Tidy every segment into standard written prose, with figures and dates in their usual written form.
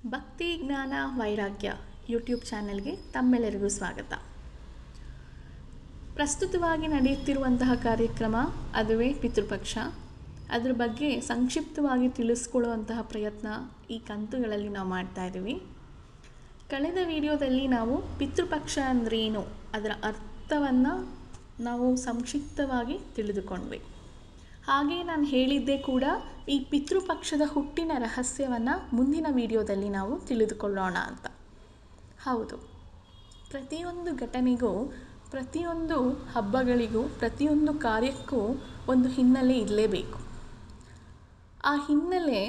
ಭಕ್ತಿ ಜ್ಞಾನ ವೈರಾಗ್ಯ ಯೂಟ್ಯೂಬ್ ಚಾನೆಲ್ಗೆ ತಮ್ಮೆಲ್ಲರಿಗೂ ಸ್ವಾಗತ. ಪ್ರಸ್ತುತವಾಗಿ ನಡೆಯುತ್ತಿರುವಂತಹ ಕಾರ್ಯಕ್ರಮ ಅದುವೇ ಪಿತೃಪಕ್ಷ. ಅದರ ಬಗ್ಗೆ ಸಂಕ್ಷಿಪ್ತವಾಗಿ ತಿಳಿಸ್ಕೊಳ್ಳುವಂತಹ ಪ್ರಯತ್ನ ಈ ಕಂತುಗಳಲ್ಲಿ ನಾವು ಮಾಡ್ತಾ ಇದ್ದೀವಿ. ಕಳೆದ ವಿಡಿಯೋದಲ್ಲಿ ನಾವು ಪಿತೃಪಕ್ಷ ಅಂದ್ರೇನು ಅದರ ಅರ್ಥವನ್ನು ನಾವು ಸಂಕ್ಷಿಪ್ತವಾಗಿ ತಿಳಿದುಕೊಂಡ್ವಿ. ಹಾಗೆ ನಾನು ಹೇಳಿದ್ದೆ ಕೂಡ ಈ ಪಿತೃಪಕ್ಷದ ಹುಟ್ಟಿನ ರಹಸ್ಯವನ್ನು ಮುಂದಿನ ವಿಡಿಯೋದಲ್ಲಿ ನಾವು ತಿಳಿದುಕೊಳ್ಳೋಣ ಅಂತ. ಹೌದು, ಪ್ರತಿಯೊಂದು ಘಟನೆಗೂ, ಪ್ರತಿಯೊಂದು ಹಬ್ಬಗಳಿಗೂ, ಪ್ರತಿಯೊಂದು ಕಾರ್ಯಕ್ಕೂ ಒಂದು ಹಿನ್ನೆಲೆ ಇರಲೇಬೇಕು. ಆ ಹಿನ್ನೆಲೆ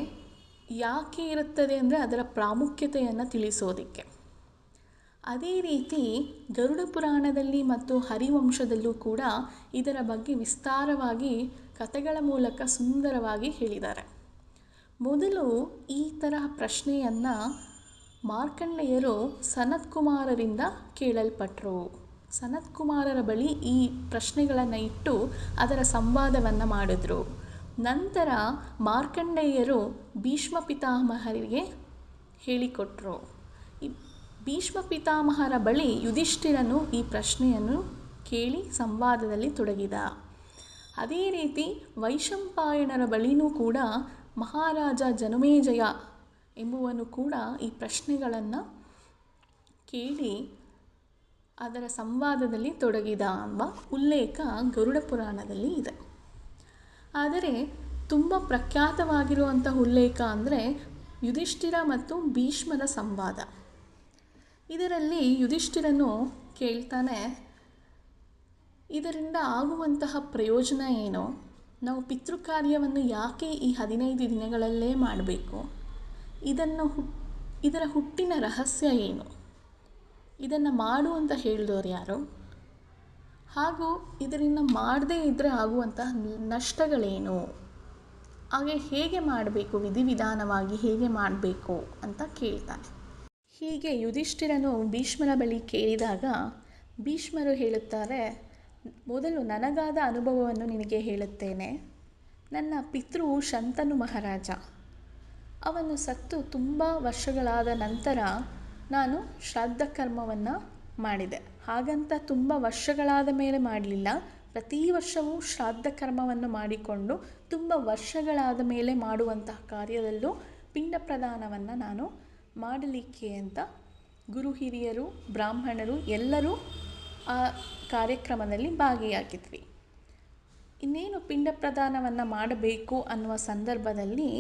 ಯಾಕೆ ಇರುತ್ತದೆ ಅಂದರೆ ಅದರ ಪ್ರಾಮುಖ್ಯತೆಯನ್ನು ತಿಳಿಸೋದಕ್ಕೆ. ಅದೇ ರೀತಿ ಗರುಡ ಪುರಾಣದಲ್ಲಿ ಮತ್ತು ಹರಿವಂಶದಲ್ಲೂ ಕೂಡ ಇದರ ಬಗ್ಗೆ ವಿಸ್ತಾರವಾಗಿ ಕಥೆಗಳ ಮೂಲಕ ಸುಂದರವಾಗಿ ಹೇಳಿದ್ದಾರೆ. ಮೊದಲು ಈ ತರಹ ಪ್ರಶ್ನೆಯನ್ನು ಮಾರ್ಕಂಡೇಯರು ಸನತ್ಕುಮಾರರಿಂದ ಕೇಳಲ್ಪಟ್ಟರು. ಸನತ್ಕುಮಾರರ ಬಳಿ ಈ ಪ್ರಶ್ನೆಗಳನ್ನು ಇಟ್ಟು ಅದರ ಸಂವಾದವನ್ನು ಮಾಡಿದ್ರು. ನಂತರ ಮಾರ್ಕಂಡೇಯರು ಭೀಷ್ಮ ಪಿತಾಮಹರಿಗೆ ಹೇಳಿಕೊಟ್ರು. ಈ ಭೀಷ್ಮ ಪಿತಾಮಹರ ಬಳಿ ಯುಧಿಷ್ಠಿರನು ಈ ಪ್ರಶ್ನೆಯನ್ನು ಕೇಳಿ ಸಂವಾದದಲ್ಲಿ ತೊಡಗಿದ. ಅದೇ ರೀತಿ ವೈಶಂಪಾಯನರ ಬಳಿನೂ ಕೂಡ ಮಹಾರಾಜ ಜನಮೇಜಯ ಎಂಬುವನು ಕೂಡ ಈ ಪ್ರಶ್ನೆಗಳನ್ನು ಕೇಳಿ ಅದರ ಸಂವಾದದಲ್ಲಿ ತೊಡಗಿದ ಎಂಬ ಉಲ್ಲೇಖ ಗರುಡ ಪುರಾಣದಲ್ಲಿ ಇದೆ. ಆದರೆ ತುಂಬ ಪ್ರಖ್ಯಾತವಾಗಿರುವಂಥ ಉಲ್ಲೇಖ ಅಂದರೆ ಯುಧಿಷ್ಠಿರ ಮತ್ತು ಭೀಷ್ಮರ ಸಂವಾದ. ಇದರಲ್ಲಿ ಯುಧಿಷ್ಠಿರನು ಕೇಳ್ತಾನೆ, ಇದರಿಂದ ಆಗುವಂತಹ ಪ್ರಯೋಜನ ಏನು? ನಾವು ಪಿತೃಕಾರ್ಯವನ್ನು ಯಾಕೆ ಈ 15 ದಿನಗಳಲ್ಲೇ ಮಾಡಬೇಕು? ಇದರ ಹುಟ್ಟಿನ ರಹಸ್ಯ ಏನು? ಇದನ್ನು ಮಾಡು ಅಂತ ಹೇಳಿದವರು ಯಾರು? ಹಾಗೂ ಇದರಿಂದ ಮಾಡದೇ ಇದ್ದರೆ ಆಗುವಂತಹ ನಷ್ಟಗಳೇನು? ಹಾಗೆ ಹೇಗೆ ಮಾಡಬೇಕು, ವಿಧಿವಿಧಾನವಾಗಿ ಹೇಗೆ ಮಾಡಬೇಕು ಅಂತ ಕೇಳ್ತಾನೆ. ಹೀಗೆ ಯುಧಿಷ್ಠಿರನು ಭೀಷ್ಮರ ಬಳಿ ಕೇಳಿದಾಗ ಭೀಷ್ಮರು ಹೇಳುತ್ತಾರೆ, ಮೊದಲು ನನಗಾದ ಅನುಭವವನ್ನು ನಿನಗೆ ಹೇಳುತ್ತೇನೆ. ನನ್ನ ಪಿತೃ ಶಂತನು ಮಹಾರಾಜ. ಅವನು ಸತ್ತು ತುಂಬ ವರ್ಷಗಳಾದ ನಂತರ ನಾನು ಶ್ರಾದ್ದ ಕರ್ಮವನ್ನು ಮಾಡಿದೆ. ಹಾಗಂತ ತುಂಬ ವರ್ಷಗಳಾದ ಮೇಲೆ ಮಾಡಲಿಲ್ಲ. ಪ್ರತಿ ವರ್ಷವೂ ಶ್ರಾದ್ದ ಕರ್ಮವನ್ನು ಮಾಡಿಕೊಂಡು ತುಂಬ ವರ್ಷಗಳಾದ ಮೇಲೆ ಮಾಡುವಂತಹ ಕಾರ್ಯದಲ್ಲೂ ಪಿಂಡ ಪ್ರದಾನವನ್ನು ನಾನು ಮಾಡಲಿಕ್ಕೆ ಅಂತ ಗುರು ಹಿರಿಯರು, ಬ್ರಾಹ್ಮಣರು ಎಲ್ಲರೂ ಆ ಕಾರ್ಯಕ್ರಮದಲ್ಲಿ ಭಾಗಿಯಾಗಿದ್ವಿ. ಇನ್ನೇನು ಪಿಂಡ ಪ್ರದಾನವನ್ನು ಮಾಡಬೇಕು ಅನ್ನುವ ಸಂದರ್ಭದಲ್ಲಿ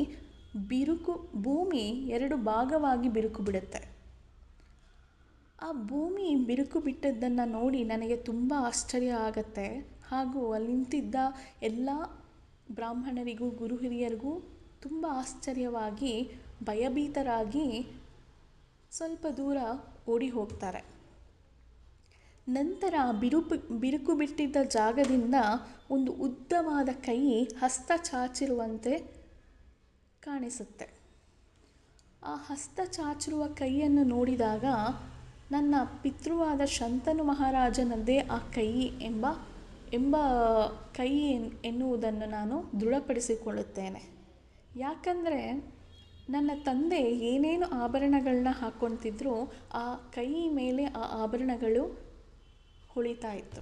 ಭೂಮಿ 2 ಭಾಗವಾಗಿ ಬಿರುಕು ಬಿಡುತ್ತೆ. ಆ ಭೂಮಿ ಬಿರುಕು ಬಿಟ್ಟದ್ದನ್ನು ನೋಡಿ ನನಗೆ ತುಂಬ ಆಶ್ಚರ್ಯ ಆಗತ್ತೆ. ಹಾಗೂ ಅಲ್ಲಿ ನಿಂತಿದ್ದ ಎಲ್ಲ ಬ್ರಾಹ್ಮಣರಿಗೂ ಗುರು ಹಿರಿಯರಿಗೂ ತುಂಬ ಆಶ್ಚರ್ಯವಾಗಿ ಭಯಭೀತರಾಗಿ ಸ್ವಲ್ಪ ದೂರ ಓಡಿ ಹೋಗ್ತಾರೆ. ನಂತರ ಬಿರುಕು ಬಿಟ್ಟಿದ್ದ ಜಾಗದಿಂದ ಒಂದು ಉದ್ದವಾದ ಕೈ ಹಸ್ತ ಚಾಚಿರುವಂತೆ ಕಾಣಿಸುತ್ತೆ. ಆ ಹಸ್ತ ಚಾಚಿರುವ ಕೈಯನ್ನು ನೋಡಿದಾಗ ನನ್ನ ಪಿತೃವಾದ ಶಂತನು ಮಹಾರಾಜನದ್ದೇ ಆ ಕೈ ಎಂಬ ಕೈ ಎನ್ನುವುದನ್ನು ನಾನು ದೃಢಪಡಿಸಿಕೊಳ್ಳುತ್ತೇನೆ. ಯಾಕಂದರೆ ನನ್ನ ತಂದೆ ಏನೇನು ಆಭರಣಗಳನ್ನ ಹಾಕ್ಕೊತಿದ್ರೋ ಆ ಕೈ ಮೇಲೆ ಆ ಆಭರಣಗಳು ಹೊಳಿತಾ ಇತ್ತು.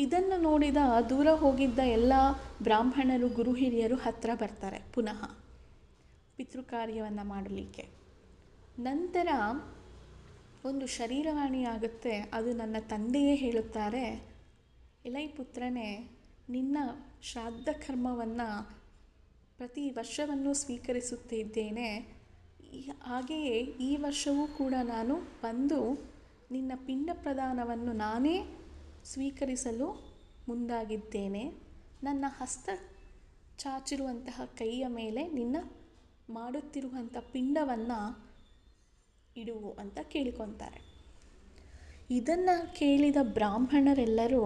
ಇದನ್ನು ನೋಡಿದ ದೂರ ಹೋಗಿದ್ದ ಎಲ್ಲ ಬ್ರಾಹ್ಮಣರು, ಗುರು ಹಿರಿಯರು ಹತ್ತಿರ ಬರ್ತಾರೆ ಪುನಃ ಪಿತೃಕಾರ್ಯವನ್ನು ಮಾಡಲಿಕ್ಕೆ. ನಂತರ ಒಂದು ಶರೀರವಾಣಿ ಆಗುತ್ತೆ. ಅದು ನನ್ನ ತಂದೆಯೇ ಹೇಳುತ್ತಾರೆ, ಎಲೈ ಪುತ್ರನೇ, ನಿನ್ನ ಶ್ರಾದ್ದ ಕರ್ಮವನ್ನು ಪ್ರತಿ ವರ್ಷವನ್ನು ಸ್ವೀಕರಿಸುತ್ತಿದ್ದೇನೆ. ಹಾಗೆಯೇ ಈ ವರ್ಷವೂ ಕೂಡ ನಾನು ಬಂದು ನಿನ್ನ ಪಿಂಡ ಪ್ರದಾನವನ್ನು ನಾನೇ ಸ್ವೀಕರಿಸಲು ಮುಂದಾಗಿದ್ದೇನೆ. ನನ್ನ ಹಸ್ತ ಚಾಚಿರುವಂತಹ ಕೈಯ ಮೇಲೆ ನಿನ್ನ ಮಾಡುತ್ತಿರುವಂಥ ಪಿಂಡವನ್ನು ಇಡು ಅಂತ ಕೇಳಿಕೊತಾರೆ. ಇದನ್ನು ಕೇಳಿದ ಬ್ರಾಹ್ಮಣರೆಲ್ಲರೂ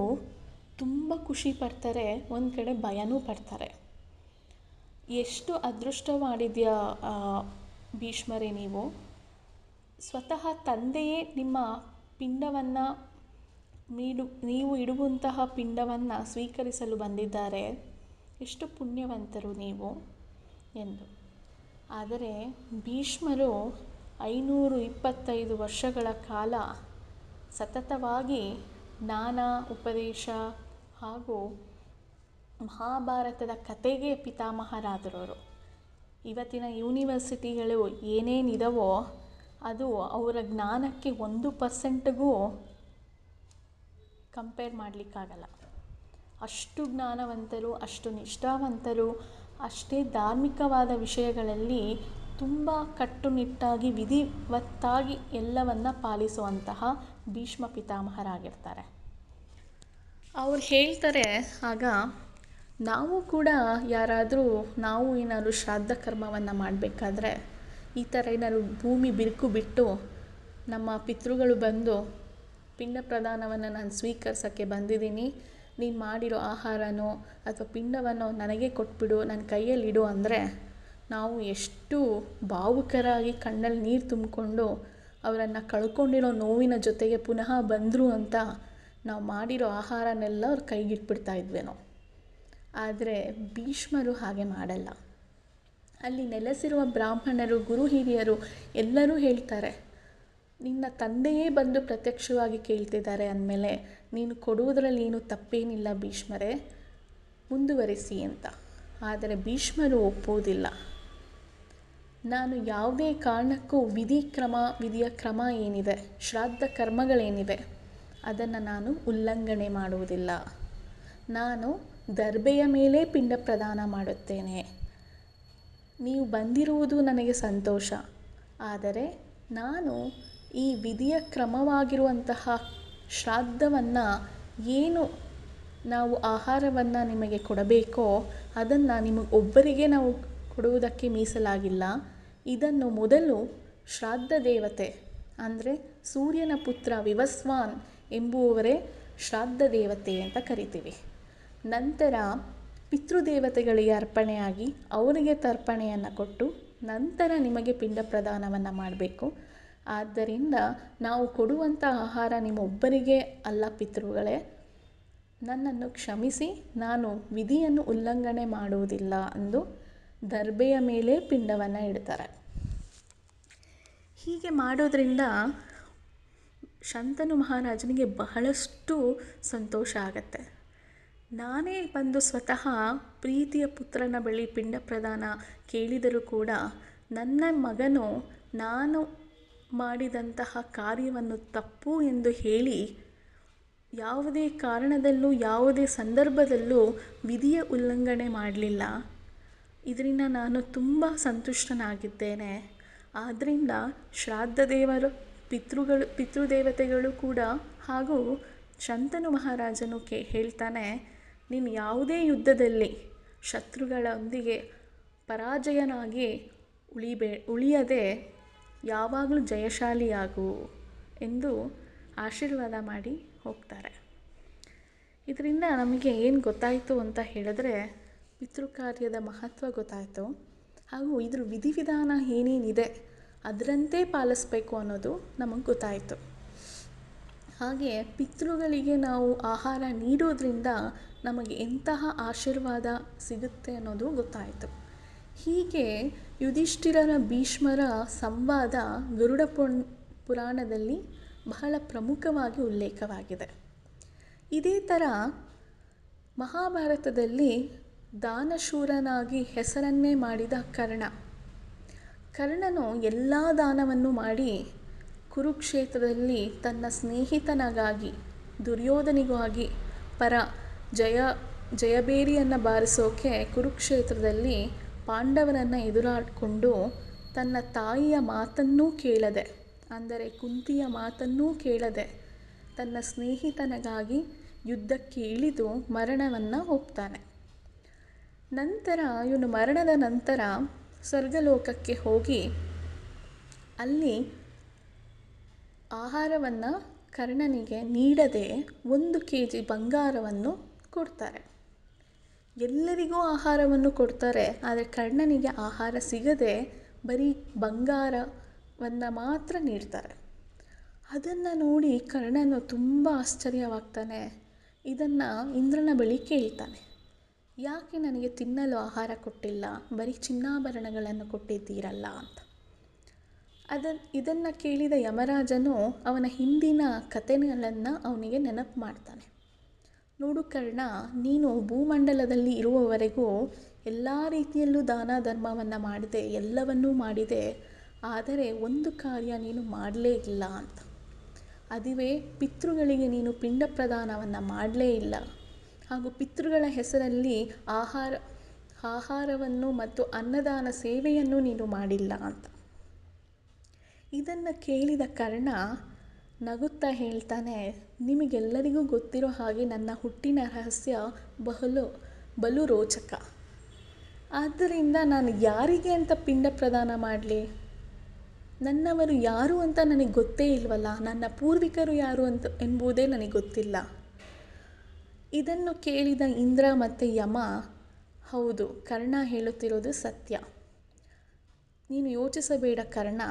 ತುಂಬ ಖುಷಿ ಪಡ್ತಾರೆ, ಒಂದು ಕಡೆ ಭಯನೂ ಪಡ್ತಾರೆ. ಎಷ್ಟು ಅದೃಷ್ಟ ಮಾಡಿದ್ಯಾ ಭೀಷ್ಮರೇ, ನೀವು ಸ್ವತಃ ತಂದೆಯೇ ನಿಮ್ಮ ಪಿಂಡವನ್ನು ನೀವು ಇಡುವಂತಹ ಪಿಂಡವನ್ನು ಸ್ವೀಕರಿಸಲು ಬಂದಿದ್ದಾರೆ. ಎಷ್ಟು ಪುಣ್ಯವಂತರು ನೀವು ಎಂದು. ಆದರೆ ಭೀಷ್ಮರು 525 ವರ್ಷಗಳ ಕಾಲ ಸತತವಾಗಿ ಜ್ಞಾನ ಉಪದೇಶ ಹಾಗೂ ಮಹಾಭಾರತದ ಕತೆಗೆ ಪಿತಾಮಹರಾದರವರು. ಇವತ್ತಿನ ಯೂನಿವರ್ಸಿಟಿಗಳು ಏನೇನಿದವೋ ಅದು ಅವರ ಜ್ಞಾನಕ್ಕೆ 1%ಗೂ ಕಂಪೇರ್ ಮಾಡಲಿಕ್ಕಾಗಲ್ಲ. ಅಷ್ಟು ಜ್ಞಾನವಂತರು, ಅಷ್ಟು ನಿಷ್ಠಾವಂತರು, ಅಷ್ಟೇ ಧಾರ್ಮಿಕವಾದ ವಿಷಯಗಳಲ್ಲಿ ತುಂಬ ಕಟ್ಟುನಿಟ್ಟಾಗಿ ವಿಧಿವತ್ತಾಗಿ ಎಲ್ಲವನ್ನು ಪಾಲಿಸುವಂತಹ ಭೀಷ್ಮ ಪಿತಾಮಹರಾಗಿರ್ತಾರೆ. ಅವ್ರು ಹೇಳ್ತಾರೆ, ಆಗ ನಾವು ಕೂಡ ನಾವು ಏನಾದ್ರು ಶ್ರಾದ್ದ ಕರ್ಮವನ್ನು ಮಾಡಬೇಕಾದ್ರೆ ಈ ಥರ ಏನಾದ್ರು ಭೂಮಿ ಬಿರುಕು ಬಿಟ್ಟು ನಮ್ಮ ಪಿತೃಗಳು ಬಂದು ಪಿಂಡ ಪ್ರದಾನವನ್ನು ನಾನು ಸ್ವೀಕರಿಸೋಕ್ಕೆ ಬಂದಿದ್ದೀನಿ, ನೀನು ಮಾಡಿರೋ ಆಹಾರನೋ ಅಥವಾ ಪಿಂಡವನ್ನು ನನಗೆ ಕೊಟ್ಬಿಡು, ನನ್ನ ಕೈಯಲ್ಲಿಡು ಅಂದರೆ ನಾವು ಎಷ್ಟು ಭಾವುಕರಾಗಿ ಕಣ್ಣಲ್ಲಿ ನೀರು ತುಂಬಿಕೊಂಡು ಅವರನ್ನು ಕಳ್ಕೊಂಡಿರೋ ನೋವಿನ ಜೊತೆಗೆ ಪುನಃ ಬಂದರು ಅಂತ ನಾವು ಮಾಡಿರೋ ಆಹಾರನೆಲ್ಲ ಅವ್ರ ಕೈಗಿಟ್ಬಿಡ್ತಾ ಇದ್ವೇನೋ. ಆದರೆ ಭೀಷ್ಮರು ಹಾಗೆ ಮಾಡಲ್ಲ. ಅಲ್ಲಿ ನೆಲೆಸಿರುವ ಬ್ರಾಹ್ಮಣರು, ಗುರು ಹಿರಿಯರು ಎಲ್ಲರೂ ಹೇಳ್ತಾರೆ, ನಿನ್ನ ತಂದೆಯೇ ಬಂದು ಪ್ರತ್ಯಕ್ಷವಾಗಿ ಕೇಳ್ತಿದ್ದಾರೆ ಅಂದಮೇಲೆ ನೀನು ಕೊಡುವುದರಲ್ಲಿ ಏನು ತಪ್ಪೇನಿಲ್ಲ ಭೀಷ್ಮರೇ, ಮುಂದುವರಿಸಿ ಅಂತ. ಆದರೆ ಭೀಷ್ಮರು ಒಪ್ಪುವುದಿಲ್ಲ. ನಾನು ಯಾವುದೇ ಕಾರಣಕ್ಕೂ ವಿಧಿಯ ಕ್ರಮ ಏನಿದೆ, ಶ್ರಾದ್ದ ಕರ್ಮಗಳೇನಿವೆ ಅದನ್ನು ನಾನು ಉಲ್ಲಂಘನೆ ಮಾಡುವುದಿಲ್ಲ. ನಾನು ದರ್ಬೆಯ ಮೇಲೆ ಪಿಂಡ ಪ್ರದಾನ ಮಾಡುತ್ತೇನೆ. ನೀವು ಬಂದಿರುವುದು ನನಗೆ ಸಂತೋಷ, ಆದರೆ ನಾನು ಈ ವಿಧಿಯ ಕ್ರಮವಾಗಿರುವಂತಹ ಶ್ರಾದ್ದವನ್ನು ಏನು ನಾವು ಆಹಾರವನ್ನು ನಿಮಗೆ ಕೊಡಬೇಕೋ ಅದನ್ನು ನಿಮಗೊಬ್ಬರಿಗೆ ನಾವು ಕೊಡುವುದಕ್ಕೆ ಮೀಸಲಾಗಿಲ್ಲ. ಇದನ್ನು ಮೊದಲು ಶ್ರಾದ್ದ ದೇವತೆ ಅಂದರೆ ಸೂರ್ಯನ ಪುತ್ರ ವಿವಸ್ವಾನ್ ಎಂಬುವವರೇ ಶ್ರಾದ್ದ ದೇವತೆ ಅಂತ ಕರಿತೀವಿ. ನಂತರ ಪಿತೃದೇವತೆಗಳಿಗೆ ಅರ್ಪಣೆಯಾಗಿ ಅವರಿಗೆ ತರ್ಪಣೆಯನ್ನು ಕೊಟ್ಟು ನಂತರ ನಿಮಗೆ ಪಿಂಡ ಪ್ರದಾನವನ್ನು ಮಾಡಬೇಕು. ಆದ್ದರಿಂದ ನಾವು ಕೊಡುವಂಥ ಆಹಾರ ನಿಮ್ಮೊಬ್ಬರಿಗೆ ಅಲ್ಲ ಪಿತೃಗಳೇ, ನನ್ನನ್ನು ಕ್ಷಮಿಸಿ, ನಾನು ವಿಧಿಯನ್ನು ಉಲ್ಲಂಘನೆ ಮಾಡುವುದಿಲ್ಲ ಎಂದು ದರ್ಬೆಯ ಮೇಲೆ ಪಿಂಡವನ್ನು ಇಡ್ತಾರೆ. ಹೀಗೆ ಮಾಡೋದ್ರಿಂದ ಶಂತನು ಮಹಾರಾಜನಿಗೆ ಬಹಳಷ್ಟು ಸಂತೋಷ ಆಗತ್ತೆ. ನಾನೇ ಬಂದು ಸ್ವತಃ ಪ್ರೀತಿಯ ಪುತ್ರನ ಬಳಿ ಪಿಂಡ ಪ್ರದಾನ ಕೇಳಿದರೂ ಕೂಡ ನನ್ನ ಮಗನು ನಾನು ಮಾಡಿದಂತಹ ಕಾರ್ಯವನ್ನು ತಪ್ಪು ಎಂದು ಹೇಳಿ ಯಾವುದೇ ಕಾರಣದಲ್ಲೂ ಯಾವುದೇ ಸಂದರ್ಭದಲ್ಲೂ ವಿಧಿಯ ಉಲ್ಲಂಘನೆ ಮಾಡಲಿಲ್ಲ. ಇದರಿಂದ ನಾನು ತುಂಬ ಸಂತುಷ್ಟನಾಗಿದ್ದೇನೆ. ಆದ್ದರಿಂದ ಶ್ರಾದ್ದ ದೇವರು ಪಿತೃದೇವತೆಗಳು ಕೂಡ ಹಾಗೂ ಶಂತನು ಮಹಾರಾಜನು ಹೇಳ್ತಾನೆ, ನೀನು ಯಾವುದೇ ಯುದ್ಧದಲ್ಲಿ ಶತ್ರುಗಳೊಂದಿಗೆ ಪರಾಜಯನಾಗಿ ಉಳಿಯದೆ ಯಾವಾಗಲೂ ಜಯಶಾಲಿಯಾಗು ಎಂದು ಆಶೀರ್ವಾದ ಮಾಡಿ ಹೋಗ್ತಾರೆ. ಇದರಿಂದ ನಮಗೆ ಏನು ಗೊತ್ತಾಯಿತು ಅಂತ ಹೇಳಿದ್ರೆ, ಪಿತೃಕಾರ್ಯದ ಮಹತ್ವ ಗೊತ್ತಾಯಿತು, ಹಾಗೂ ಇದ್ರ ವಿಧಿವಿಧಾನ ಏನೇನಿದೆ ಅದರಂತೆ ಪಾಲಿಸಬೇಕು ಅನ್ನೋದು ನಮಗೆ ಗೊತ್ತಾಯಿತು. ಹಾಗೆ ಪಿತೃಗಳಿಗೆ ನಾವು ಆಹಾರ ನೀಡೋದ್ರಿಂದ ನಮಗೆ ಎಂತಹ ಆಶೀರ್ವಾದ ಸಿಗುತ್ತೆ ಅನ್ನೋದು ಗೊತ್ತಾಯಿತು. ಹೀಗೆ ಯುಧಿಷ್ಠಿರರ ಭೀಷ್ಮರ ಸಂವಾದ ಗರುಡ ಪುರಾಣದಲ್ಲಿ ಬಹಳ ಪ್ರಮುಖವಾಗಿ ಉಲ್ಲೇಖವಾಗಿದೆ. ಇದೇ ಥರ ಮಹಾಭಾರತದಲ್ಲಿ ದಾನಶೂರನಾಗಿ ಹೆಸರನ್ನೇ ಮಾಡಿದ ಕರ್ಣನು ಎಲ್ಲ ದಾನವನ್ನು ಮಾಡಿ ಕುರುಕ್ಷೇತ್ರದಲ್ಲಿ ತನ್ನ ಸ್ನೇಹಿತನಿಗಾಗಿ ದುರ್ಯೋಧನಿಗಾಗಿ ಜಯಬೇರಿಯನ್ನು ಬಾರಿಸೋಕೆ ಕುರುಕ್ಷೇತ್ರದಲ್ಲಿ ಪಾಂಡವರನ್ನು ಎದುರಾಡಿಕೊಂಡು ತನ್ನ ತಾಯಿಯ ಮಾತನ್ನೂ ಕೇಳದೆ, ಅಂದರೆ ಕುಂತಿಯ ಮಾತನ್ನೂ ಕೇಳದೆ ತನ್ನ ಸ್ನೇಹಿತನಿಗಾಗಿ ಯುದ್ಧಕ್ಕೆ ಇಳಿದು ಮರಣವನ್ನು ಒಪ್ತಾನೆ. ನಂತರ ಇವನು ಮರಣದ ನಂತರ ಸ್ವರ್ಗಲೋಕಕ್ಕೆ ಹೋಗಿ ಅಲ್ಲಿ ಆಹಾರವನ್ನು ಕರ್ಣನಿಗೆ ನೀಡದೆ 1 kg ಬಂಗಾರವನ್ನು ಕೊಡ್ತಾರೆ. ಎಲ್ಲರಿಗೂ ಆಹಾರವನ್ನು ಕೊಡ್ತಾರೆ, ಆದರೆ ಕರ್ಣನಿಗೆ ಆಹಾರ ಸಿಗದೆ ಬರೀ ಬಂಗಾರವನ್ನು ಮಾತ್ರ ನೀಡ್ತಾರೆ. ಅದನ್ನು ನೋಡಿ ಕರ್ಣನು ತುಂಬ ಆಶ್ಚರ್ಯವಾಗ್ತಾನೆ. ಇದನ್ನು ಇಂದ್ರನ ಬಳಿ ಕೇಳ್ತಾನೆ, ಯಾಕೆ ನನಗೆ ತಿನ್ನಲು ಆಹಾರ ಕೊಟ್ಟಿಲ್ಲ, ಬರೀ ಚಿನ್ನಾಭರಣಗಳನ್ನು ಕೊಟ್ಟಿದ್ದೀರಲ್ಲ ಅಂತ. ಇದನ್ನು ಕೇಳಿದ ಯಮರಾಜನು ಅವನ ಹಿಂದಿನ ಕಥೆಗಳನ್ನು ಅವನಿಗೆ ನೆನಪು ಮಾಡ್ತಾನೆ. ನೋಡು ಕರ್ಣ, ನೀನು ಭೂಮಂಡಲದಲ್ಲಿ ಇರುವವರೆಗೂ ಎಲ್ಲ ರೀತಿಯಲ್ಲೂ ದಾನ ಧರ್ಮವನ್ನು ಮಾಡಿದೆ, ಎಲ್ಲವನ್ನೂ ಮಾಡಿದೆ, ಆದರೆ ಒಂದು ಕಾರ್ಯ ನೀನು ಮಾಡಲೇ ಇಲ್ಲ ಅಂತ. ಅದುವೇ ಪಿತೃಗಳಿಗೆ ನೀನು ಪಿಂಡ ಪ್ರದಾನವನ್ನು ಮಾಡಲೇ ಇಲ್ಲ, ಹಾಗೂ ಪಿತೃಗಳ ಹೆಸರಲ್ಲಿ ಆಹಾರವನ್ನು ಮತ್ತು ಅನ್ನದಾನ ಸೇವೆಯನ್ನು ನೀನು ಮಾಡಿಲ್ಲ ಅಂತ. ಇದನ್ನು ಕೇಳಿದ ಕರ್ಣ ನಗುತ್ತಾ ಹೇಳ್ತಾನೆ, ನಿಮಗೆಲ್ಲರಿಗೂ ಗೊತ್ತಿರೋ ಹಾಗೆ ನನ್ನ ಹುಟ್ಟಿನ ರಹಸ್ಯ ಬಲು ರೋಚಕ. ಆದ್ದರಿಂದ ನಾನು ಯಾರಿಗೆ ಅಂತ ಪಿಂಡ ಪ್ರದಾನ ಮಾಡಲಿ? ನನ್ನವರು ಯಾರು ಅಂತ ನನಗೆ ಗೊತ್ತೇ ಇಲ್ವಲ್ಲ, ನನ್ನ ಪೂರ್ವಿಕರು ಯಾರು ಅಂತ ಎಂಬುದೇ ನನಗೆ ಗೊತ್ತಿಲ್ಲ. ಇದನ್ನು ಕೇಳಿದ ಇಂದ್ರ ಮತ್ತು ಯಮ, ಹೌದು, ಕರ್ಣ ಹೇಳುತ್ತಿರೋದು ಸತ್ಯ. ನೀನು ಯೋಚಿಸಬೇಡ ಕರ್ಣ,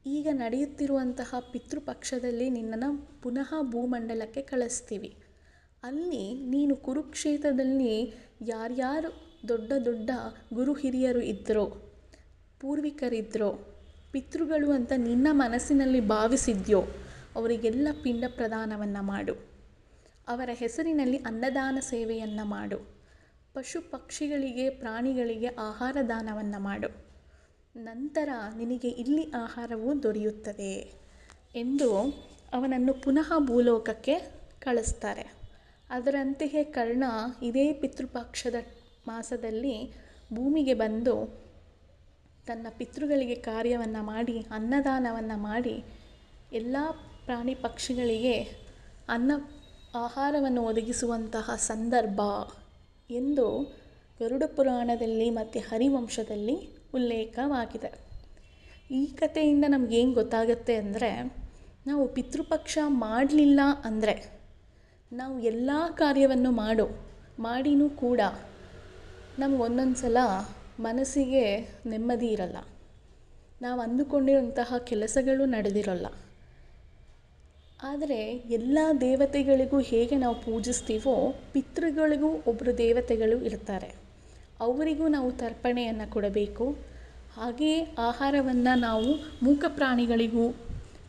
ಈಗ ನಡೆಯುತ್ತಿರುವಂತಹ ಪಿತೃಪಕ್ಷದಲ್ಲಿ ನಿನ್ನನ್ನು ಪುನಃ ಭೂಮಂಡಲಕ್ಕೆ ಕಳಿಸ್ತೀವಿ. ಅಲ್ಲಿ ನೀನು ಕುರುಕ್ಷೇತ್ರದಲ್ಲಿ ಯಾರ್ಯಾರು ದೊಡ್ಡ ದೊಡ್ಡ ಗುರು ಹಿರಿಯರು ಇದ್ದರೋ, ಪೂರ್ವಿಕರಿದ್ದರೋ, ಪಿತೃಗಳು ಅಂತ ನಿನ್ನ ಮನಸ್ಸಿನಲ್ಲಿ ಭಾವಿಸಿದ್ಯೋ ಅವರಿಗೆಲ್ಲ ಪಿಂಡ ಪ್ರದಾನವನ್ನು ಮಾಡು. ಅವರ ಹೆಸರಿನಲ್ಲಿ ಅನ್ನದಾನ ಸೇವೆಯನ್ನು ಮಾಡು. ಪಶು ಪಕ್ಷಿಗಳಿಗೆ, ಪ್ರಾಣಿಗಳಿಗೆ ಆಹಾರ ದಾನವನ್ನು ಮಾಡು. ನಂತರ ನಿನಗೆ ಇಲ್ಲಿ ಆಹಾರವು ದೊರೆಯುತ್ತದೆ ಎಂದು ಅವನನ್ನು ಪುನಃ ಭೂಲೋಕಕ್ಕೆ ಕಳಿಸ್ತಾರೆ. ಅದರಂತೆಯೇ ಕರ್ಣ ಇದೇ ಪಿತೃಪಕ್ಷದ ಮಾಸದಲ್ಲಿ ಭೂಮಿಗೆ ಬಂದು ತನ್ನ ಪಿತೃಗಳಿಗೆ ಕಾರ್ಯವನ್ನು ಮಾಡಿ, ಅನ್ನದಾನವನ್ನು ಮಾಡಿ, ಎಲ್ಲ ಪ್ರಾಣಿ ಪಕ್ಷಿಗಳಿಗೆ ಆಹಾರವನ್ನು ಒದಗಿಸುವಂತಹ ಸಂದರ್ಭ ಎಂದು ಗರುಡ ಪುರಾಣದಲ್ಲಿ ಮತ್ತು ಹರಿವಂಶದಲ್ಲಿ ಉಲ್ಲೇಖವಾಗಿದೆ. ಈ ಕಥೆಯಿಂದ ನಮಗೇನು ಗೊತ್ತಾಗುತ್ತೆ ಅಂದರೆ, ನಾವು ಪಿತೃಪಕ್ಷ ಮಾಡಲಿಲ್ಲ ಅಂದರೆ, ನಾವು ಎಲ್ಲ ಕಾರ್ಯವನ್ನು ಮಾಡಿನೂ ಕೂಡ ನಮ್ಗೆ ಒಂದೊಂದು ಸಲ ಮನಸ್ಸಿಗೆ ನೆಮ್ಮದಿ ಇರಲ್ಲ, ನಾವು ಅಂದುಕೊಂಡಿರುವಂತಹ ಕೆಲಸಗಳು ನಡೆದಿರಲ್ಲ. ಆದರೆ ಎಲ್ಲ ದೇವತೆಗಳಿಗೂ ಹೇಗೆ ನಾವು ಪೂಜಿಸ್ತೀವೋ, ಪಿತೃಗಳಿಗೂ ಒಬ್ಬರು ದೇವತೆಗಳು ಇರ್ತಾರೆ, ಅವರಿಗೂ ನಾವು ತರ್ಪಣೆಯನ್ನು ಕೊಡಬೇಕು. ಹಾಗೆಯೇ ಆಹಾರವನ್ನು ನಾವು ಮೂಕ ಪ್ರಾಣಿಗಳಿಗೂ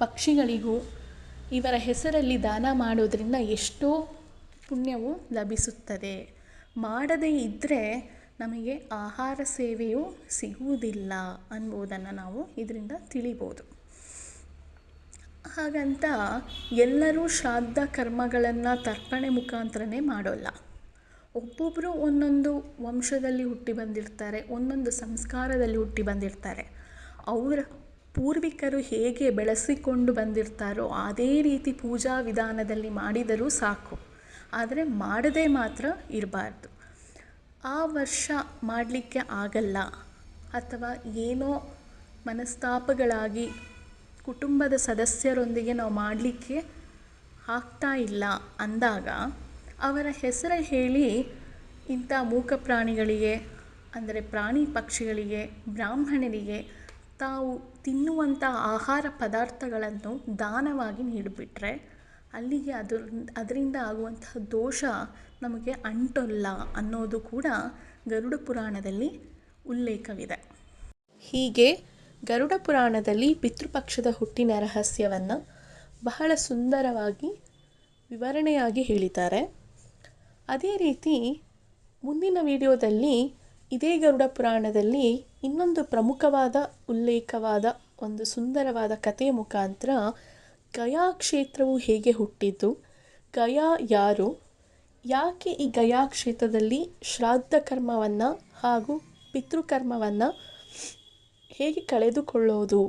ಪಕ್ಷಿಗಳಿಗೂ ಇವರ ಹೆಸರಲ್ಲಿ ದಾನ ಮಾಡೋದರಿಂದ ಎಷ್ಟೋ ಪುಣ್ಯವು ಲಭಿಸುತ್ತದೆ. ಮಾಡದೇ ಇದ್ದರೆ ನಮಗೆ ಆಹಾರ ಸೇವೆಯು ಸಿಗುವುದಿಲ್ಲ ಅನ್ನುವುದನ್ನು ನಾವು ಇದರಿಂದ ತಿಳಿಬೋದು. ಹಾಗಂತ ಎಲ್ಲರೂ ಶ್ರಾದ್ದ ಕರ್ಮಗಳನ್ನು ತರ್ಪಣೆ ಮುಖಾಂತರನೇ ಮಾಡೋಲ್ಲ. ಒಬ್ಬೊಬ್ಬರು ಒಂದೊಂದು ವಂಶದಲ್ಲಿ ಹುಟ್ಟಿ ಬಂದಿರ್ತಾರೆ, ಒಂದೊಂದು ಸಂಸ್ಕಾರದಲ್ಲಿ ಹುಟ್ಟಿ ಬಂದಿರ್ತಾರೆ. ಅವರ ಪೂರ್ವಿಕರು ಹೇಗೆ ಬೆಳೆಸಿಕೊಂಡು ಬಂದಿರ್ತಾರೋ ಅದೇ ರೀತಿ ಪೂಜಾ ವಿಧಾನದಲ್ಲಿ ಮಾಡಿದರೂ ಸಾಕು, ಆದರೆ ಮಾಡದೇ ಮಾತ್ರ ಇರಬಾರ್ದು. ಆ ವರ್ಷ ಮಾಡಲಿಕ್ಕೆ ಆಗಲ್ಲ ಅಥವಾ ಏನೋ ಮನಸ್ತಾಪಗಳಾಗಿ ಕುಟುಂಬದ ಸದಸ್ಯರೊಂದಿಗೆ ನಾವು ಮಾಡಲಿಕ್ಕೆ ಆಗ್ತಾ ಇಲ್ಲ ಅಂದಾಗ ಅವರ ಹೆಸರು ಹೇಳಿ ಇಂಥ ಮೂಕ ಪ್ರಾಣಿಗಳಿಗೆ, ಅಂದರೆ ಪ್ರಾಣಿ ಪಕ್ಷಿಗಳಿಗೆ, ಬ್ರಾಹ್ಮಣರಿಗೆ ತಾವು ತಿನ್ನುವಂಥ ಆಹಾರ ಪದಾರ್ಥಗಳನ್ನು ದಾನವಾಗಿ ನೀಡಿಬಿಟ್ರೆ ಅಲ್ಲಿಗೆ ಅದರಿಂದ ಆಗುವಂತಹ ದೋಷ ನಮಗೆ ಅಂಟೋಲ್ಲ ಅನ್ನೋದು ಕೂಡ ಗರುಡ ಪುರಾಣದಲ್ಲಿ ಉಲ್ಲೇಖವಿದೆ. ಹೀಗೆ ಗರುಡ ಪುರಾಣದಲ್ಲಿ ಪಿತೃಪಕ್ಷದ ಹುಟ್ಟಿನ ರಹಸ್ಯವನ್ನು ಬಹಳ ಸುಂದರವಾಗಿ ವಿವರಣೆಯಾಗಿ ಹೇಳಿದ್ದಾರೆ. ಅದೇ ರೀತಿ ಮುಂದಿನ ವಿಡಿಯೋದಲ್ಲಿ ಇದೇ ಗರುಡ ಪುರಾಣದಲ್ಲಿ ಇನ್ನೊಂದು ಪ್ರಮುಖವಾದ ಉಲ್ಲೇಖವಾದ ಒಂದು ಸುಂದರವಾದ ಕಥೆಯ ಮುಖಾಂತರ ಗಯಾ ಕ್ಷೇತ್ರವು ಹೇಗೆ ಹುಟ್ಟಿದ್ದು, ಗಯಾ ಯಾರು, ಯಾಕೆ ಈ ಗಯಾ ಕ್ಷೇತ್ರದಲ್ಲಿ ಶ್ರಾದ್ದ ಕರ್ಮವನ್ನು ಹಾಗೂ ಪಿತೃಕರ್ಮವನ್ನು ಹೇಗೆ ಕಳೆದುಕೊಳ್ಳೋದು,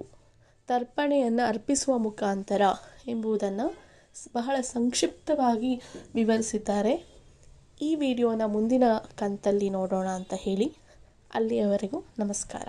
ತರ್ಪಣೆಯನ್ನು ಅರ್ಪಿಸುವ ಮುಖಾಂತರ ಎಂಬುದನ್ನು ಬಹಳ ಸಂಕ್ಷಿಪ್ತವಾಗಿ ವಿವರಿಸಿದ್ದಾರೆ. ಈ ವಿಡಿಯೋನ ಮುಂದಿನ ಕಂತಲ್ಲಿ ನೋಡೋಣ ಅಂತ ಹೇಳಿ, ಅಲ್ಲಿಯವರೆಗೂ ನಮಸ್ಕಾರ.